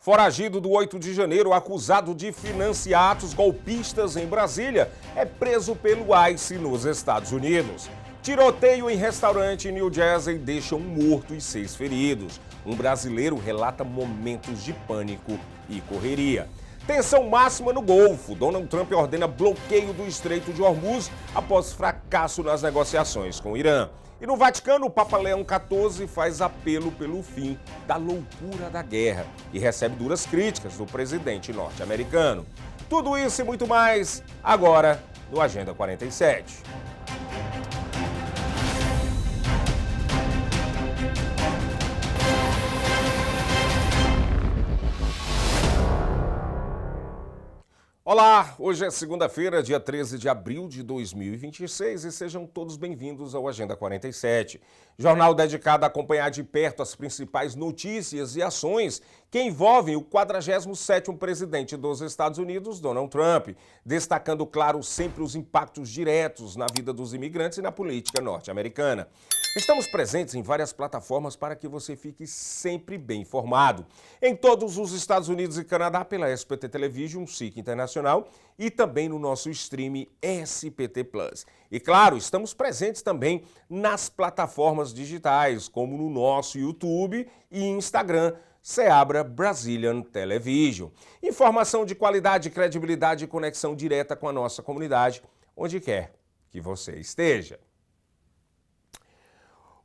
Foragido do 8 de janeiro, acusado de financiar atos golpistas em Brasília, é preso pelo ICE nos Estados Unidos. Tiroteio em restaurante em New Jersey deixa um morto e 6 feridos. Um brasileiro relata momentos de pânico e correria. Tensão máxima no Golfo. Donald Trump ordena bloqueio do Estreito de Hormuz após fracasso nas negociações com o Irã. E no Vaticano, o Papa Leão XIV faz apelo pelo fim da loucura da guerra e recebe duras críticas do presidente norte-americano. Tudo isso e muito mais agora no Agenda 47. Olá, hoje é segunda-feira, dia 13 de abril de 2026 e sejam todos bem-vindos ao Agenda 47, jornal dedicado a acompanhar de perto as principais notícias e ações que envolvem o 47º presidente dos Estados Unidos, Donald Trump, destacando, claro, sempre os impactos diretos na vida dos imigrantes e na política norte-americana. Estamos presentes em várias plataformas para que você fique sempre bem informado. Em todos os Estados Unidos e Canadá pela SBT Television, SIC Internacional e também no nosso stream SBT Plus. E claro, estamos presentes também nas plataformas digitais, como no nosso YouTube e Instagram, Seabra Brazilian Television. Informação de qualidade, credibilidade e conexão direta com a nossa comunidade, onde quer que você esteja.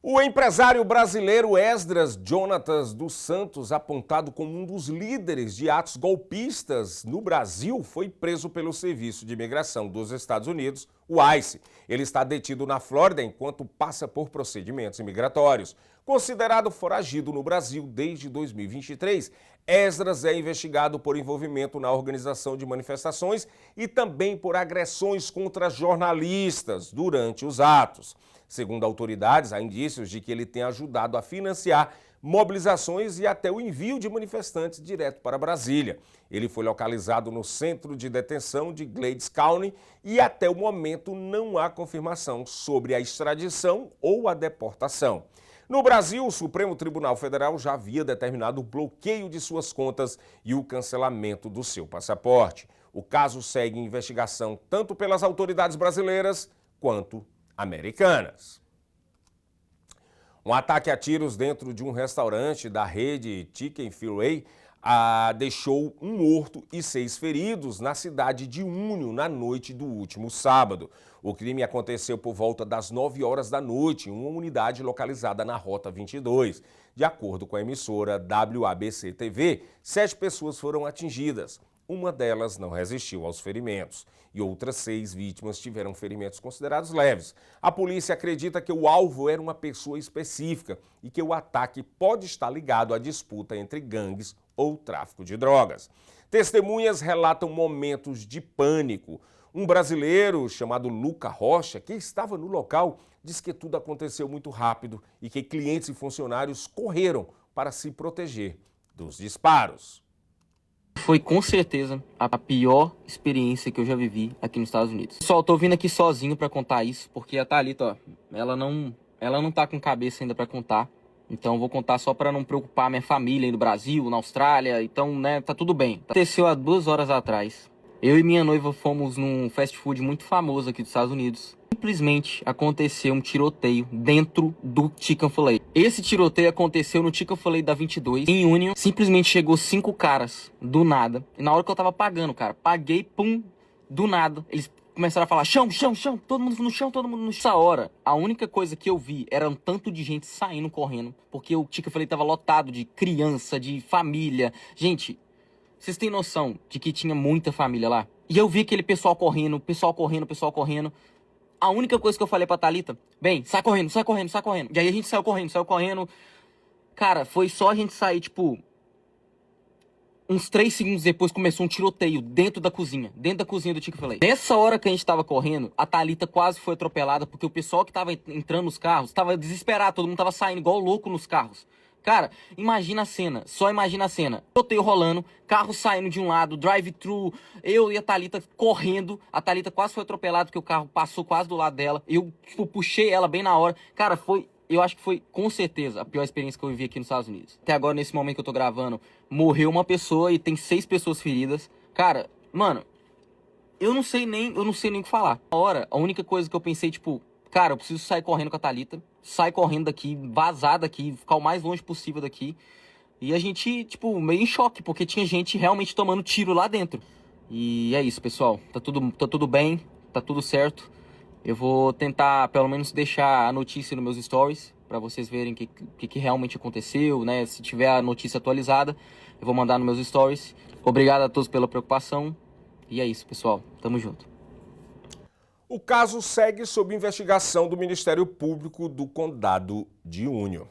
O empresário brasileiro Esdras Jonatas dos Santos, apontado como um dos líderes de atos golpistas no Brasil, foi preso pelo Serviço de Imigração dos Estados Unidos, o ICE. Ele está detido na Flórida enquanto passa por procedimentos imigratórios. Considerado foragido no Brasil desde 2023, Esdras é investigado por envolvimento na organização de manifestações e também por agressões contra jornalistas durante os atos. Segundo autoridades, há indícios de que ele tem ajudado a financiar mobilizações e até o envio de manifestantes direto para Brasília. Ele foi localizado no centro de detenção de Glades County e até o momento não há confirmação sobre a extradição ou a deportação. No Brasil, o Supremo Tribunal Federal já havia determinado o bloqueio de suas contas e o cancelamento do seu passaporte. O caso segue em investigação tanto pelas autoridades brasileiras quanto americanas. Um ataque a tiros dentro de um restaurante da rede Chicken Filet deixou um morto e 6 feridos na cidade de Union na noite do último sábado. O crime aconteceu por volta das 9 horas da noite em uma unidade localizada na Rota 22. De acordo com a emissora WABC TV, 7 pessoas foram atingidas. Uma delas não resistiu aos ferimentos e outras 6 vítimas tiveram ferimentos considerados leves. A polícia acredita que o alvo era uma pessoa específica e que o ataque pode estar ligado à disputa entre gangues ou tráfico de drogas. Testemunhas relatam momentos de pânico. Um brasileiro chamado Luca Rocha, que estava no local, diz que tudo aconteceu muito rápido e que clientes e funcionários correram para se proteger dos disparos. Foi com certeza a pior experiência que eu já vivi aqui nos Estados Unidos. Pessoal, tô vindo aqui sozinho pra contar isso, porque a Thalita, ó, ela não tá com cabeça ainda pra contar. Então eu vou contar só pra não preocupar minha família aí no Brasil, na Austrália. Então, né, tá tudo bem. Aconteceu há 2 horas atrás. Eu e minha noiva fomos num fast food muito famoso aqui dos Estados Unidos. Simplesmente aconteceu um tiroteio dentro do Chicken Filet. Esse tiroteio aconteceu no Chicken Filet da 22, em Union. Simplesmente chegou 5 caras, do nada. E na hora que eu tava pagando, cara, paguei, pum, do nada. Eles começaram a falar, chão, chão, chão, todo mundo no chão, todo mundo no chão. Nessa hora, a única coisa que eu vi era um tanto de gente saindo, correndo. Porque o Chicken Filet tava lotado de criança, de família. Gente, vocês têm noção de que tinha muita família lá? E eu vi aquele pessoal correndo, pessoal correndo, pessoal correndo. A única coisa que eu falei pra Thalita, bem, sai correndo, sai correndo, sai correndo. E aí a gente saiu correndo. Cara, foi só a gente sair, tipo, uns 3 segundos depois começou um tiroteio dentro da cozinha do Chick-fil-A. Nessa hora que a gente tava correndo, a Thalita quase foi atropelada, porque o pessoal que tava entrando nos carros tava desesperado, todo mundo tava saindo igual louco nos carros. Cara, imagina a cena, só imagina a cena. Tiroteio rolando, carro saindo de um lado, drive-thru, eu e a Thalita correndo. A Thalita quase foi atropelada porque o carro passou quase do lado dela. Eu, tipo, puxei ela bem na hora. Cara, eu acho que foi, com certeza, a pior experiência que eu vivi aqui nos Estados Unidos. Até agora, nesse momento que eu tô gravando, morreu uma pessoa e tem 6 pessoas feridas. Cara, mano, eu não sei nem o que falar. Na hora, a única coisa que eu pensei, tipo, cara, eu preciso sair correndo com a Thalita, sair correndo daqui, vazar daqui, ficar o mais longe possível daqui. E a gente, tipo, meio em choque, porque tinha gente realmente tomando tiro lá dentro. E é isso, pessoal. Tá tudo bem, tá tudo certo. Eu vou tentar, pelo menos, deixar a notícia nos meus stories, pra vocês verem o que realmente aconteceu, né? Se tiver a notícia atualizada, eu vou mandar nos meus stories. Obrigado a todos pela preocupação. E é isso, pessoal. Tamo junto. O caso segue sob investigação do Ministério Público do Condado de Union.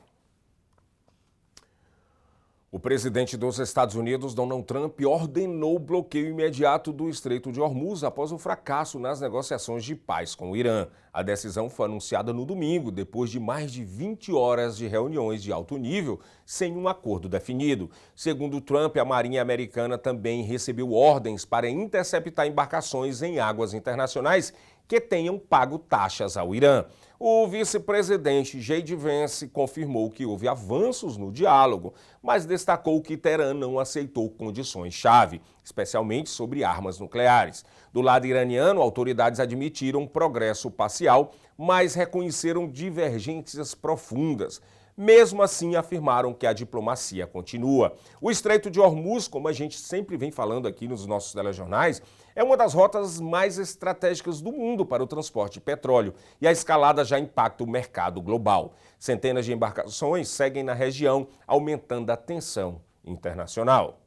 O presidente dos Estados Unidos, Donald Trump, ordenou o bloqueio imediato do Estreito de Hormuz após o fracasso nas negociações de paz com o Irã. A decisão foi anunciada no domingo, depois de mais de 20 horas de reuniões de alto nível, sem um acordo definido. Segundo Trump, a Marinha Americana também recebeu ordens para interceptar embarcações em águas internacionais que tenham pago taxas ao Irã. O vice-presidente J.D. Vance confirmou que houve avanços no diálogo, mas destacou que Teherã não aceitou condições-chave, especialmente sobre armas nucleares. Do lado iraniano, autoridades admitiram progresso parcial, mas reconheceram divergências profundas. Mesmo assim, afirmaram que a diplomacia continua. O Estreito de Hormuz, como a gente sempre vem falando aqui nos nossos telejornais, é uma das rotas mais estratégicas do mundo para o transporte de petróleo e a escalada já impacta o mercado global. Centenas de embarcações seguem na região, aumentando a tensão internacional.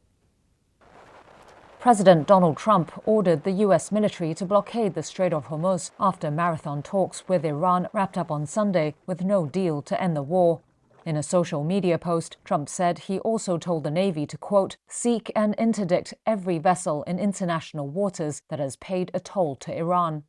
President Donald Trump ordered the U.S. military to blockade the Strait of Hormuz after marathon talks with Iran wrapped up on Sunday with no deal to end the war. In a social media post, Trump said he also told the Navy to, quote, seek and interdict every vessel in international waters that has paid a toll to Iran.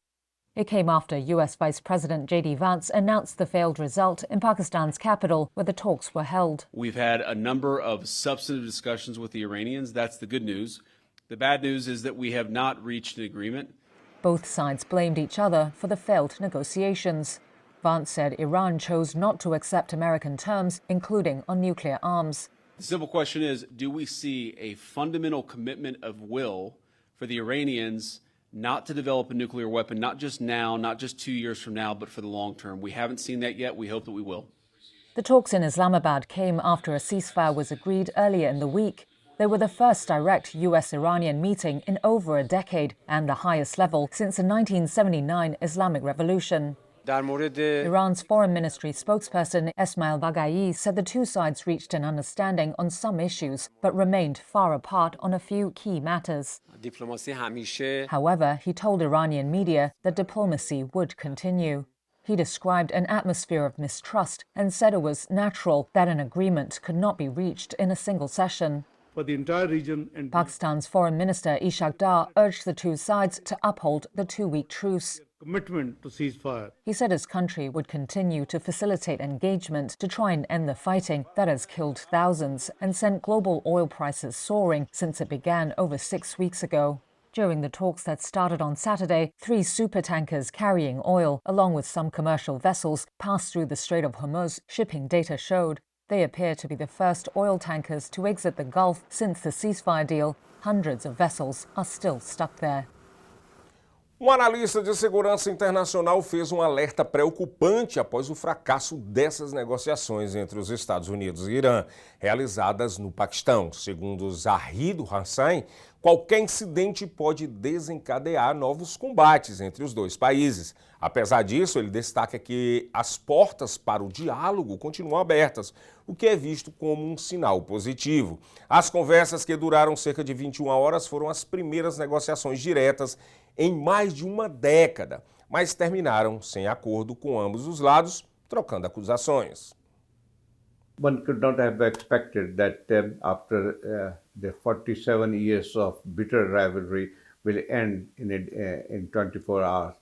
It came after U.S. Vice President J.D. Vance announced the failed result in Pakistan's capital, where the talks were held. We've had a number of substantive discussions with the Iranians. That's the good news. The bad news is that we have not reached an agreement. Both sides blamed each other for the failed negotiations. Vance said Iran chose not to accept American terms, including on nuclear arms. The simple question is, do we see a fundamental commitment of will for the Iranians not to develop a nuclear weapon, not just now, not just 2 years from now, but for the long term? We haven't seen that yet. We hope that we will. The talks in Islamabad came after a ceasefire was agreed earlier in the week. They were the first direct US-Iranian meeting in over a decade and the highest level since the 1979 Islamic Revolution. Iran's foreign ministry spokesperson Esmail Baghai said the two sides reached an understanding on some issues but remained far apart on a few key matters. However, he told Iranian media that diplomacy would continue. He described an atmosphere of mistrust and said it was natural that an agreement could not be reached in a single session. For the entire region and Pakistan's Foreign Minister Ishaq Dar urged the two sides to uphold the two-week truce. commitment to ceasefire. He said his country would continue to facilitate engagement to try and end the fighting that has killed thousands and sent global oil prices soaring since it began over 6 weeks ago. During the talks that started on Saturday, 3 supertankers carrying oil, along with some commercial vessels, passed through the Strait of Hormuz, shipping data showed. They appear to be the first oil tankers to exit the Gulf since the ceasefire deal. Hundreds of vessels are still stuck there. Um analista de segurança internacional fez um alerta preocupante após o fracasso dessas negociações entre os Estados Unidos e Irã, realizadas no Paquistão. Segundo Zahid Hussain, qualquer incidente pode desencadear novos combates entre os dois países. Apesar disso, ele destaca que as portas para o diálogo continuam abertas, o que é visto como um sinal positivo. As conversas, que duraram cerca de 21 horas, foram as primeiras negociações diretas em mais de uma década, mas terminaram sem acordo com ambos os lados, trocando acusações. One could not have expected that after the 47 years of bitter rivalry will end in 24 hours.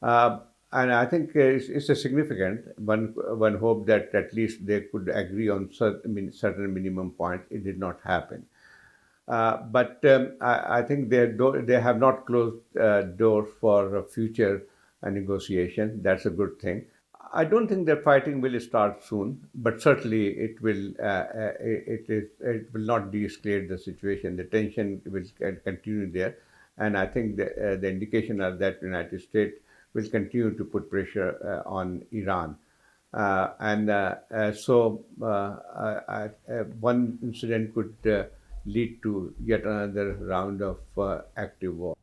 And I think it's a significant. One hope that at least they could agree on certain minimum points. It did not happen. But I think they have not closed doors for future negotiation. That's a good thing. I don't think that fighting will start soon, but certainly it will. It will not de-escalate the situation. The tension will continue there, and I think the indication are that the United States will continue to put pressure on Iran, one incident could lead to yet another round of active war.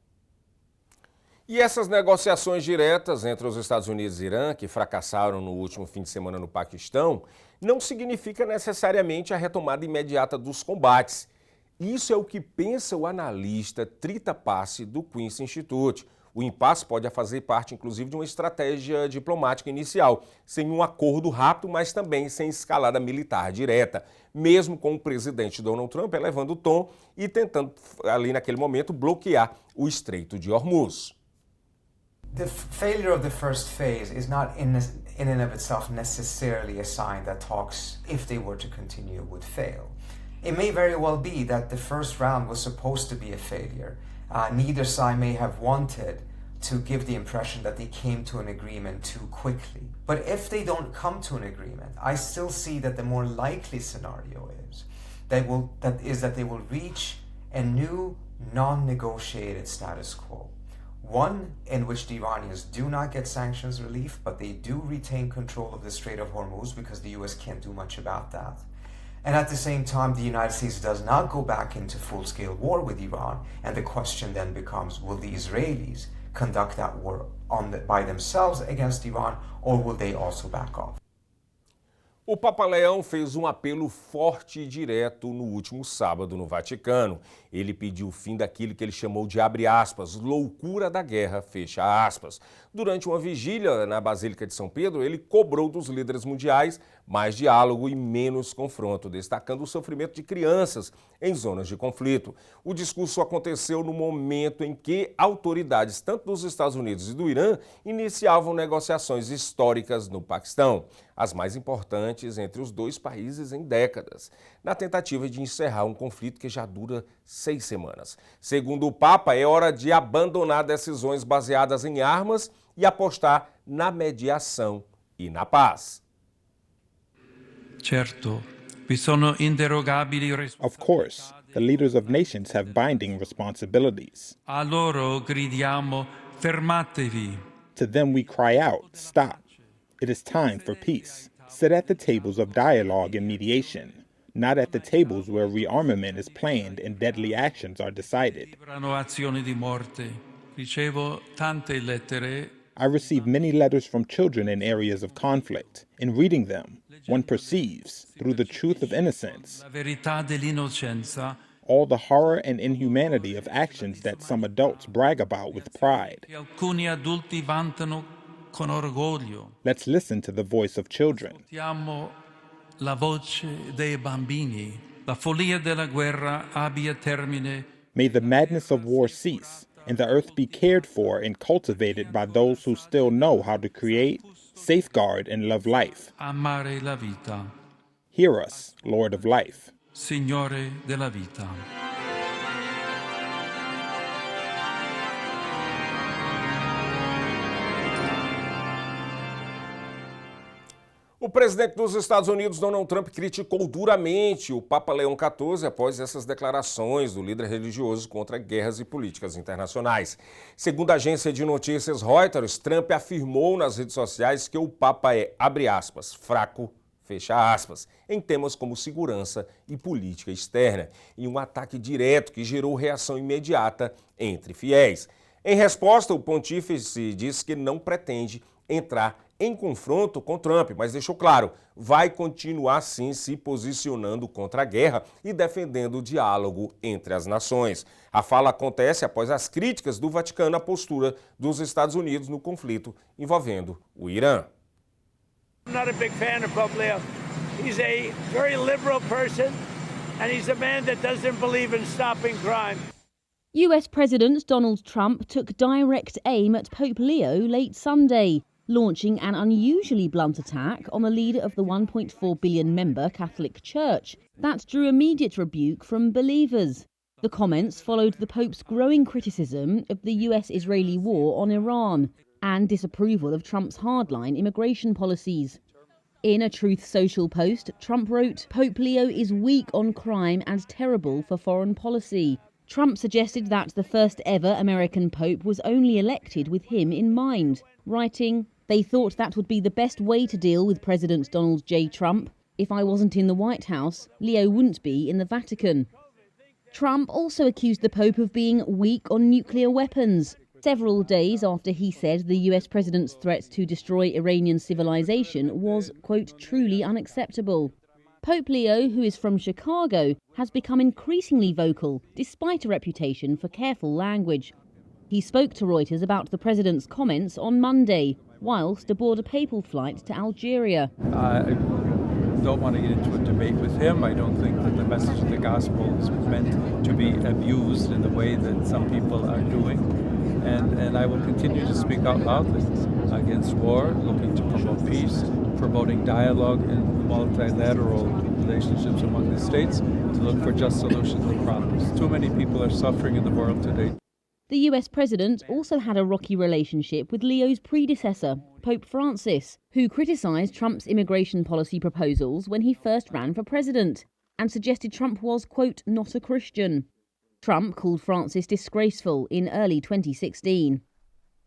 E essas negociações diretas entre os Estados Unidos e Irã, que fracassaram no último fim de semana no Paquistão, não significa necessariamente a retomada imediata dos combates. Isso é o que pensa o analista Trita Passi do Queen's Institute. O impasse pode fazer parte, inclusive, de uma estratégia diplomática inicial, sem um acordo rápido, mas também sem escalada militar direta, mesmo com o presidente Donald Trump elevando o tom e tentando, ali naquele momento, bloquear o Estreito de Hormuz. The failure of the first phase is not in and of itself necessarily a sign that talks, if they were to continue, would fail. It may very well be that the first round was supposed to be a failure. Neither side may have wanted to give the impression that they came to an agreement too quickly. But if they don't come to an agreement, I still see that the more likely scenario is that they will reach a new non-negotiated status quo. One in which the Iranians do not get sanctions relief, but they do retain control of the Strait of Hormuz because the US can't do much about that. And at the same time, the United States does not go back into full-scale war with Iran. And the question then becomes, will the Israelis conduct that war by themselves against Iran, or will they also back off? O Papa Leão fez um apelo forte e direto no último sábado no Vaticano. Ele pediu o fim daquilo que ele chamou de, abre aspas, loucura da guerra, fecha aspas. Durante uma vigília na Basílica de São Pedro, ele cobrou dos líderes mundiais mais diálogo e menos confronto, destacando o sofrimento de crianças em zonas de conflito. O discurso aconteceu no momento em que autoridades, tanto dos Estados Unidos e do Irã, iniciavam negociações históricas no Paquistão, as mais importantes entre os dois países em décadas, na tentativa de encerrar um conflito que já dura 6 semanas. Segundo o Papa, é hora de abandonar decisões baseadas em armas e apostar na mediação e na paz. Certo, vi sono inderogabili responsabilità. Of course, the leaders of nations have binding responsibilities. A loro gridiamo, fermatevi. To them we cry out, stop. It is time for peace. Sit at the tables of dialogue and mediation, not at the tables where rearmament is planned and deadly actions are decided. Azioni di morte. Ricevo tante lettere. I receive many letters from children in areas of conflict. In reading them, one perceives, through the truth of innocence, La verità dell'innocenza. all the horror and inhumanity of actions that some adults brag about with pride. Che alcuni adulti vantano con orgoglio. Let's listen to the voice of children. Ascoltiamo la voce dei bambini. La follia della guerra abbia termine. May the madness of war cease, and the earth be cared for and cultivated by those who still know how to create, safeguard, and love life. Amare la vita. Hear us, Lord of life. Signore della vita. O presidente dos Estados Unidos, Donald Trump, criticou duramente o Papa Leão XIV após essas declarações do líder religioso contra guerras e políticas internacionais. Segundo a agência de notícias Reuters, Trump afirmou nas redes sociais que o Papa é, abre aspas, fraco, fecha aspas, em temas como segurança e política externa, em um ataque direto que gerou reação imediata entre fiéis. Em resposta, o pontífice disse que não pretende entrar em confronto com Trump, mas deixou claro, vai continuar sim se posicionando contra a guerra e defendendo o diálogo entre as nações. A fala acontece após as críticas do Vaticano à postura dos Estados Unidos no conflito envolvendo o Irã. I'm not a big fan of Pope Leo. He's a very liberal person and he's a man that doesn't believe in stopping crime. US President Donald Trump took direct aim at Pope Leo late Sunday, launching an unusually blunt attack on the leader of the 1.4 billion member Catholic Church. That drew immediate rebuke from believers. The comments followed the Pope's growing criticism of the US-Israeli war on Iran. and disapproval of Trump's hardline immigration policies. In a Truth Social post, Trump wrote, "Pope Leo is weak on crime and terrible for foreign policy." Trump suggested that the first ever American pope was only elected with him in mind, writing, "They thought that would be the best way to deal with President Donald J. Trump. If I wasn't in the White House, Leo wouldn't be in the Vatican." Trump also accused the Pope of being weak on nuclear weapons, several days after he said the US president's threat to destroy Iranian civilization was, quote, truly unacceptable. Pope Leo, who is from Chicago, has become increasingly vocal, despite a reputation for careful language. He spoke to Reuters about the president's comments on Monday, whilst aboard a papal flight to Algeria. I don't want to get into a debate with him. I don't think that the message of the gospel is meant to be abused in the way that some people are doing. And I will continue to speak out loudly against war, looking to promote peace, promoting dialogue and multilateral relationships among the states, to look for just solutions to problems. Too many people are suffering in the world today. The US president also had a rocky relationship with Leo's predecessor, Pope Francis, who criticised Trump's immigration policy proposals when he first ran for president, and suggested Trump was, quote, not a Christian. Trump called Francis disgraceful in early 2016.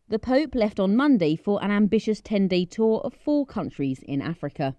The Pope left on Monday for an ambitious 10-day tour of 4 countries in Africa.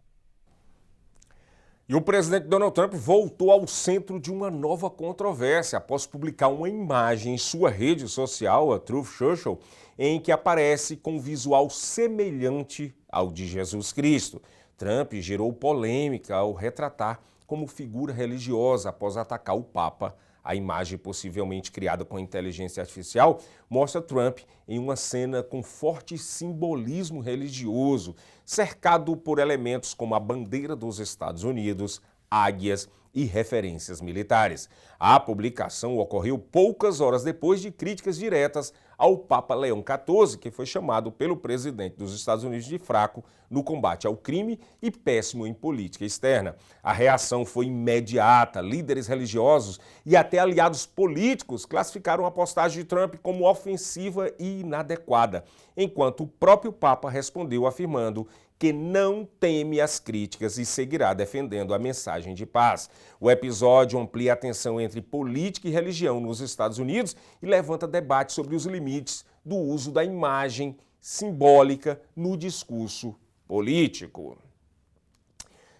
E o presidente Donald Trump voltou ao centro de uma nova controvérsia após publicar uma imagem em sua rede social, a Truth Social, em que aparece com um visual semelhante ao de Jesus Cristo. Trump gerou polêmica ao retratar como figura religiosa após atacar o Papa. A imagem, possivelmente criada com inteligência artificial, mostra Trump em uma cena com forte simbolismo religioso, cercado por elementos como a bandeira dos Estados Unidos, águias e referências militares. A publicação ocorreu poucas horas depois de críticas diretas ao Papa Leão XIV, que foi chamado pelo presidente dos Estados Unidos de fraco no combate ao crime e péssimo em política externa. A reação foi imediata. Líderes religiosos e até aliados políticos classificaram a postagem de Trump como ofensiva e inadequada, enquanto o próprio Papa respondeu afirmando que não teme as críticas e seguirá defendendo a mensagem de paz. O episódio amplia a tensão entre política e religião nos Estados Unidos e levanta debate sobre os limites do uso da imagem simbólica no discurso político.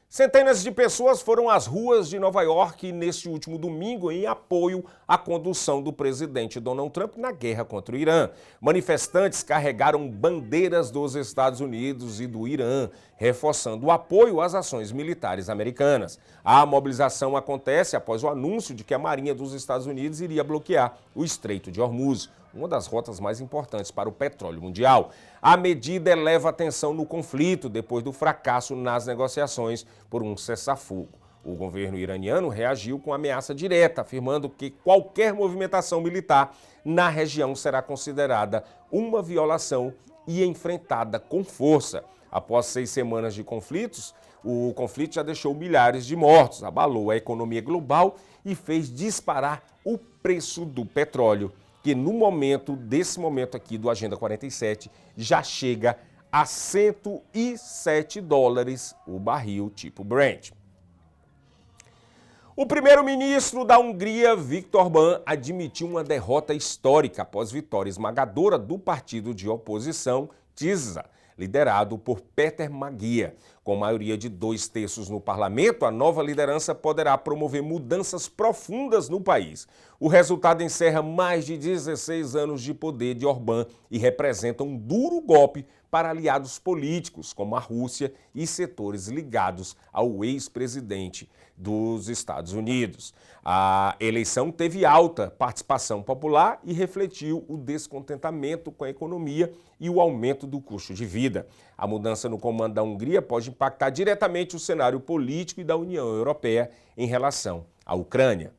Centenas de pessoas foram às ruas de Nova York neste último domingo em apoio à condução do presidente Donald Trump na guerra contra o Irã. Manifestantes carregaram bandeiras dos Estados Unidos e do Irã, reforçando o apoio às ações militares americanas. A mobilização acontece após o anúncio de que a Marinha dos Estados Unidos iria bloquear o Estreito de Hormuz, uma das rotas mais importantes para o petróleo mundial. A medida eleva a tensão no conflito depois do fracasso nas negociações por um cessar-fogo. O governo iraniano reagiu com ameaça direta, afirmando que qualquer movimentação militar na região será considerada uma violação e enfrentada com força. Após 6 semanas de conflitos, o conflito já deixou milhares de mortos, abalou a economia global e fez disparar o preço do petróleo, que desse momento aqui do Agenda 47, já chega a $107 o barril tipo Brent. O primeiro-ministro da Hungria, Viktor Orbán, admitiu uma derrota histórica após vitória esmagadora do partido de oposição TISA, liderado por Péter Magyar. Com maioria de 2/3 no parlamento, a nova liderança poderá promover mudanças profundas no país. O resultado encerra mais de 16 anos de poder de Orbán e representa um duro golpe para aliados políticos, como a Rússia e setores ligados ao ex-presidente dos Estados Unidos. A eleição teve alta participação popular e refletiu o descontentamento com a economia e o aumento do custo de vida. A mudança no comando da Hungria pode impactar diretamente o cenário político e da União Europeia em relação à Ucrânia.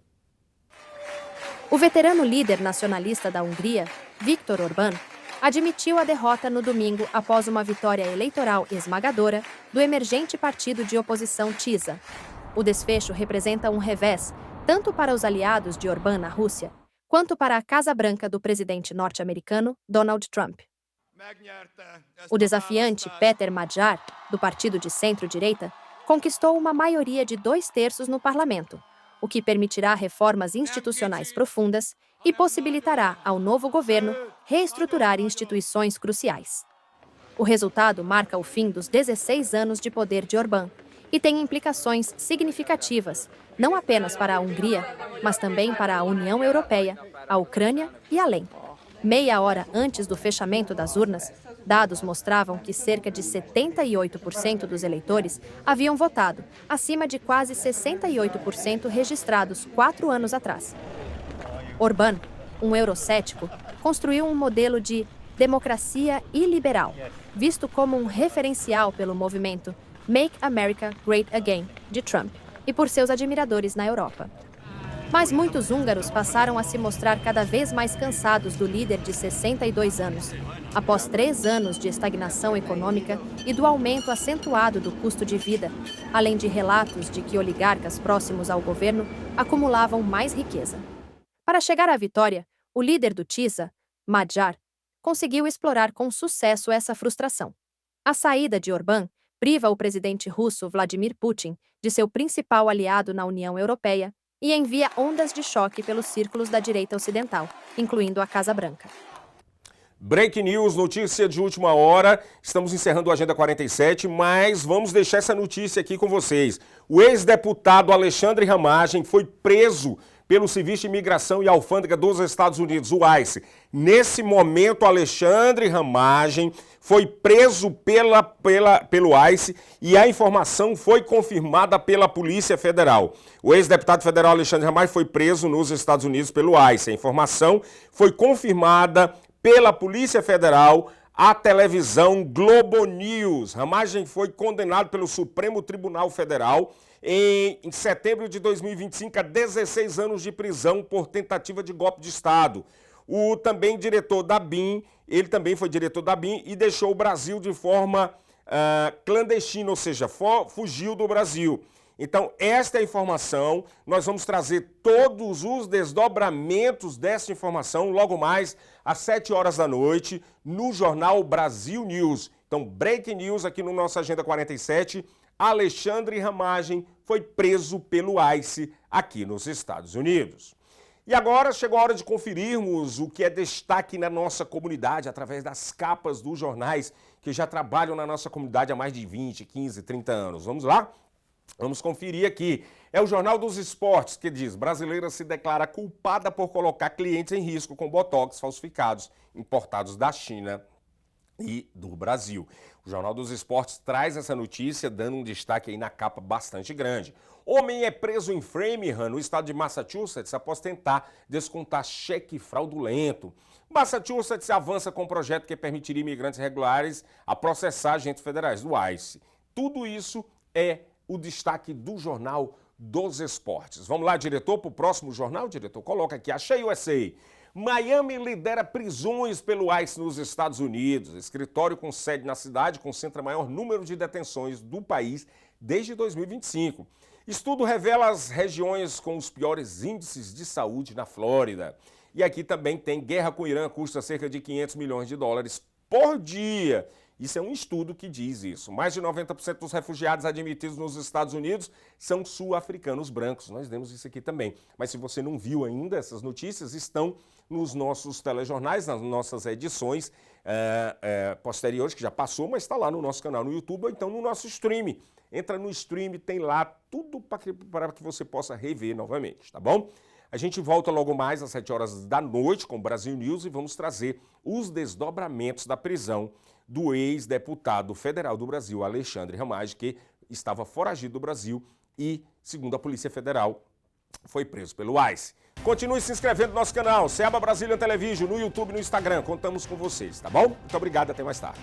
O veterano líder nacionalista da Hungria, Viktor Orbán, admitiu a derrota no domingo após uma vitória eleitoral esmagadora do emergente partido de oposição TISA. O desfecho representa um revés tanto para os aliados de Orbán na Rússia, quanto para a Casa Branca do presidente norte-americano Donald Trump. O desafiante Peter Magyar, do partido de centro-direita, conquistou uma maioria de 2/3 no parlamento, o que permitirá reformas institucionais profundas e possibilitará ao novo governo reestruturar instituições cruciais. O resultado marca o fim dos 16 anos de poder de Orbán e tem implicações significativas, não apenas para a Hungria, mas também para a União Europeia, a Ucrânia e além. Meia hora antes do fechamento das urnas, dados mostravam que cerca de 78% dos eleitores haviam votado, acima de quase 68% registrados 4 anos atrás. Orbán, um eurocético, construiu um modelo de democracia iliberal, visto como um referencial pelo movimento Make America Great Again, de Trump, e por seus admiradores na Europa. Mas muitos húngaros passaram a se mostrar cada vez mais cansados do líder de 62 anos, após 3 anos de estagnação econômica e do aumento acentuado do custo de vida, além de relatos de que oligarcas próximos ao governo acumulavam mais riqueza. Para chegar à vitória, o líder do TISA, Magyar, conseguiu explorar com sucesso essa frustração. A saída de Orbán priva o presidente russo Vladimir Putin de seu principal aliado na União Europeia e envia ondas de choque pelos círculos da direita ocidental, incluindo a Casa Branca. Break News, notícia de última hora. Estamos encerrando a Agenda 47, mas vamos deixar essa notícia aqui com vocês. O ex-deputado Alexandre Ramagem foi preso pelo Serviço de Imigração e Alfândega dos Estados Unidos, o ICE. Nesse momento, Alexandre Ramagem foi preso pelo ICE e a informação foi confirmada pela Polícia Federal. O ex-deputado federal Alexandre Ramagem foi preso nos Estados Unidos pelo ICE. A informação foi confirmada pela Polícia Federal à televisão Globo News. Ramagem foi condenado pelo Supremo Tribunal Federal em setembro de 2025 a 16 anos de prisão por tentativa de golpe de Estado. O também diretor da BIM, ele também foi diretor da BIM e deixou o Brasil de forma clandestina, ou seja, fugiu do Brasil. Então, esta é a informação, nós vamos trazer todos os desdobramentos dessa informação logo mais às 7 horas da noite no jornal Brasil News. Então, break news aqui no nosso Agenda 47, Alexandre Ramagem foi preso pelo ICE aqui nos Estados Unidos. E agora chegou a hora de conferirmos o que é destaque na nossa comunidade através das capas dos jornais que já trabalham na nossa comunidade há mais de 20, 15, 30 anos. Vamos lá? Vamos conferir aqui. É o Jornal dos Esportes que diz: brasileira se declara culpada por colocar clientes em risco com botox falsificados importados da China e do Brasil. O Jornal dos Esportes traz essa notícia, dando um destaque aí na capa bastante grande. Homem é preso em Framingham, no estado de Massachusetts, após tentar descontar cheque fraudulento. Massachusetts avança com um projeto que permitiria imigrantes regulares a processar agentes federais do ICE. Tudo isso é o destaque do Jornal dos Esportes. Vamos lá, diretor, para o próximo jornal? Diretor, coloca aqui. Achei USA. Miami lidera prisões pelo ICE nos Estados Unidos. Escritório com sede na cidade concentra maior número de detenções do país desde 2025. Estudo revela as regiões com os piores índices de saúde na Flórida. E aqui também tem guerra com o Irã, custa cerca de 500 milhões de dólares por dia. Isso é um estudo que diz isso. Mais de 90% dos refugiados admitidos nos Estados Unidos são sul-africanos brancos. Nós demos isso aqui também. Mas se você não viu ainda, essas notícias estão nos nossos telejornais, nas nossas edições posteriores, que já passou, mas está lá no nosso canal no YouTube ou então no nosso stream. Entra no stream, tem lá tudo para que você possa rever novamente, tá bom? A gente volta logo mais às 7 horas da noite com o Brasil News e vamos trazer os desdobramentos da prisão do ex-deputado federal do Brasil, Alexandre Ramagem, que estava foragido do Brasil e, segundo a Polícia Federal, foi preso pelo ICE. Continue se inscrevendo no nosso canal, Seaba Brazilian Television, no YouTube e no Instagram. Contamos com vocês, tá bom? Muito obrigado, até mais tarde.